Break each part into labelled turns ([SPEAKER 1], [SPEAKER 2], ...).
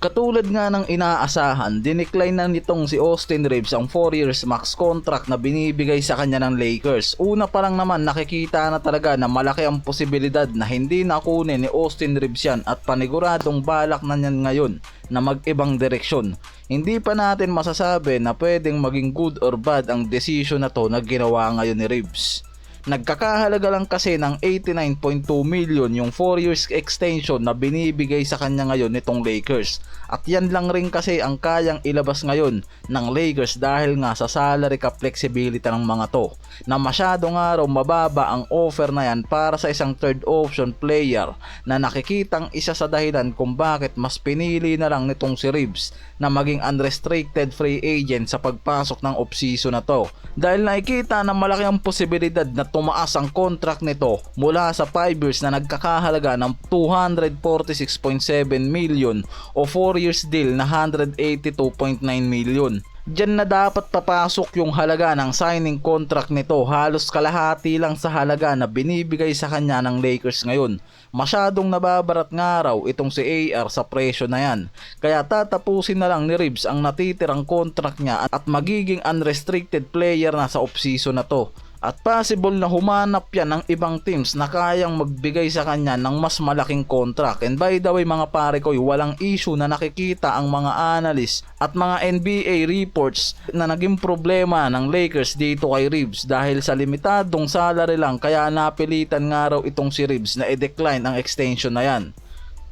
[SPEAKER 1] Katulad nga ng inaasahan, dinecline na nitong si Austin Reeves ang 4 years max contract na binibigay sa kanya ng Lakers. Una pa lang naman nakikita na talaga na malaki ang posibilidad na hindi nakunin ni Austin Reeves yan at paniguradong balak na niyan ngayon na mag-ibang direksyon. Hindi pa natin masasabi na pwedeng maging good or bad ang decision na to na ginawa ngayon ni Reeves. Nagkakahalaga lang kasi ng 89.2 million yung 4 years extension na binibigay sa kanya ngayon nitong Lakers. At yan lang rin kasi ang kayang ilabas ngayon ng Lakers dahil nga sa salary cap flexibility ng mga to. Na masyado nga raw mababa ang offer na yan para sa isang third option player na nakikitang isa sa dahilan kung bakit mas pinili na lang nitong si Reeves na maging unrestricted free agent sa pagpasok ng offseason na to. Dahil nakikita na malaki ang posibilidad na tumaas ang contract nito mula sa 5 years na nagkakahalaga ng 246.7 million o 4 years deal na 182.9 million. Diyan na dapat papasok yung halaga ng signing contract nito, halos kalahati lang sa halaga na binibigay sa kanya ng Lakers ngayon. Masyadong nababarat nga raw itong si AR sa presyo na yan. Kaya tatapusin na lang ni Reeves ang natitirang contract niya at magiging unrestricted player na sa offseason na to. At possible na humanap yan ng ibang teams na kayang magbigay sa kanya ng mas malaking contract. And by the way mga pare ko, walang issue na nakikita ang mga analyst at mga NBA reports na naging problema ng Lakers dito kay Reeves dahil sa limitadong salary lang, kaya napilitan nga raw itong si Reeves na i-decline ang extension na yan.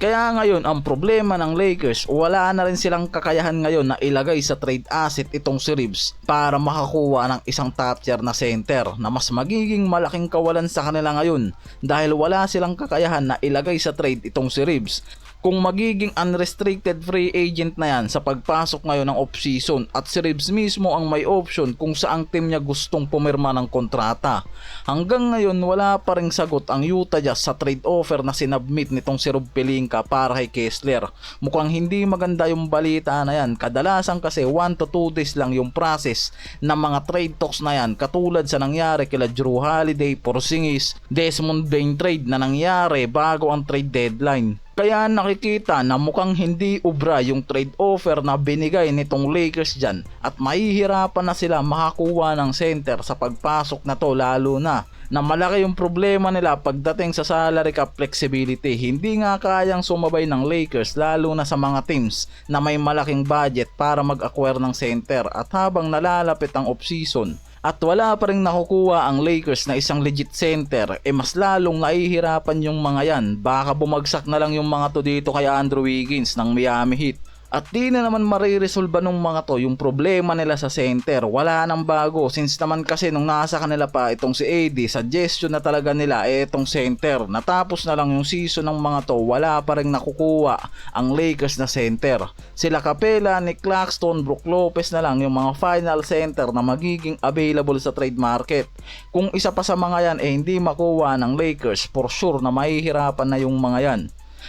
[SPEAKER 1] Kaya ngayon ang problema ng Lakers, wala na rin silang kakayahan ngayon na ilagay sa trade asset itong si Reeves para makakuha ng isang top tier na center na mas magiging malaking kawalan sa kanila ngayon dahil wala silang kakayahan na ilagay sa trade itong si Reeves. Kung magiging unrestricted free agent na yan sa pagpasok ngayon ng off-season at si Reeves mismo ang may option kung saang team niya gustong pumirma ng kontrata. Hanggang ngayon wala pa ring sagot ang Utah Jazz sa trade offer na sinubmit nitong si Rob Pelinka para kay Kessler. Mukhang hindi maganda yung balita na yan. Kadalasan kasi 1 to 2 days lang yung process ng mga trade talks na yan, katulad sa nangyari kila Jrue Holiday, Porzingis, Desmond Bane trade na nangyari bago ang trade deadline. Kaya nakikita na mukhang hindi ubra yung trade offer na binigay nitong Lakers dyan at mahihirapan na sila makakuha ng center sa pagpasok na to, lalo na malaki yung problema nila pagdating sa salary cap flexibility. Hindi nga kayang sumabay ng Lakers lalo na sa mga teams na may malaking budget para mag-acquire ng center at habang nalalapit ang offseason at wala pa rin nakukuha ang Lakers na isang legit center, mas lalong nahihirapan yung mga yan. Baka bumagsak na lang yung mga to dito kay Andrew Wiggins ng Miami Heat. At di na naman mariresolba nung mga to yung problema nila sa center. Wala nang bago since naman kasi nung nasa kanila pa itong si AD, suggestion na talaga nila itong center. Natapos na lang yung season ng mga to, wala pa rin nakukuha ang Lakers na center. Sila Capela, Nick Claxton, Brook Lopez na lang yung mga final center na magiging available sa trade market. Kung isa pa sa mga yan hindi makuha ng Lakers, for sure na mahihirapan na yung mga yan.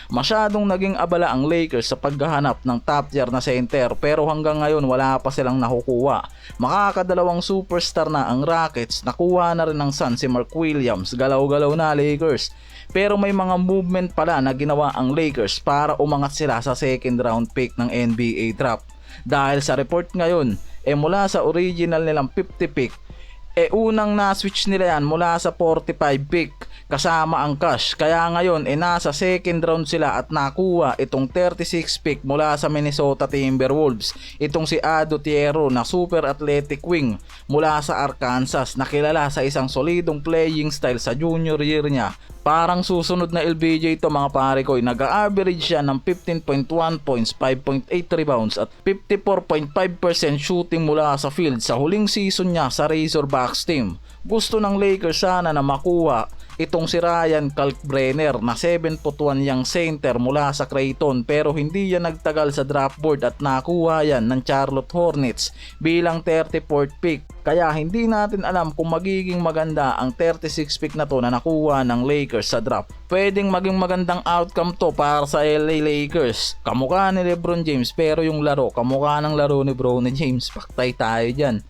[SPEAKER 1] Masyadong naging abala ang Lakers sa paghahanap ng top tier na center pero hanggang ngayon wala pa silang nakukuha. Makakadalawang superstar na ang Rockets, nakuha na rin ng Suns si Mark Williams, galaw-galaw na Lakers. Pero may mga movement pala na ginawa ang Lakers para umangat sila sa second round pick ng NBA draft. Dahil sa report ngayon, mula sa original nilang 50 pick, unang na-switch nila yan mula sa 45 pick kasama ang cash. Kaya ngayon nasa second round sila at nakuha itong 36 pick mula sa Minnesota Timberwolves. Itong si Ado Tiero na super athletic wing mula sa Arkansas, nakilala sa isang solidong playing style sa junior year niya. Parang susunod na LBJ ito mga pare ko, nag-average siya ng 15.1 points, 5.8 rebounds at 54.5% shooting mula sa field sa huling season niya sa Razorbacks team. Gusto ng Lakers sana na makuha itong si Ryan Kalkbrenner na 7'1" young center mula sa Creighton pero hindi yan nagtagal sa draft board at nakuha yan ng Charlotte Hornets bilang 34th pick. Kaya hindi natin alam kung magiging maganda ang 36 pick na to na nakuha ng Lakers sa draft. Pwedeng maging magandang outcome to para sa LA Lakers. Kamukha ni LeBron James pero yung laro kamukha ng laro ni Bro ni James. Paktay tayo dyan.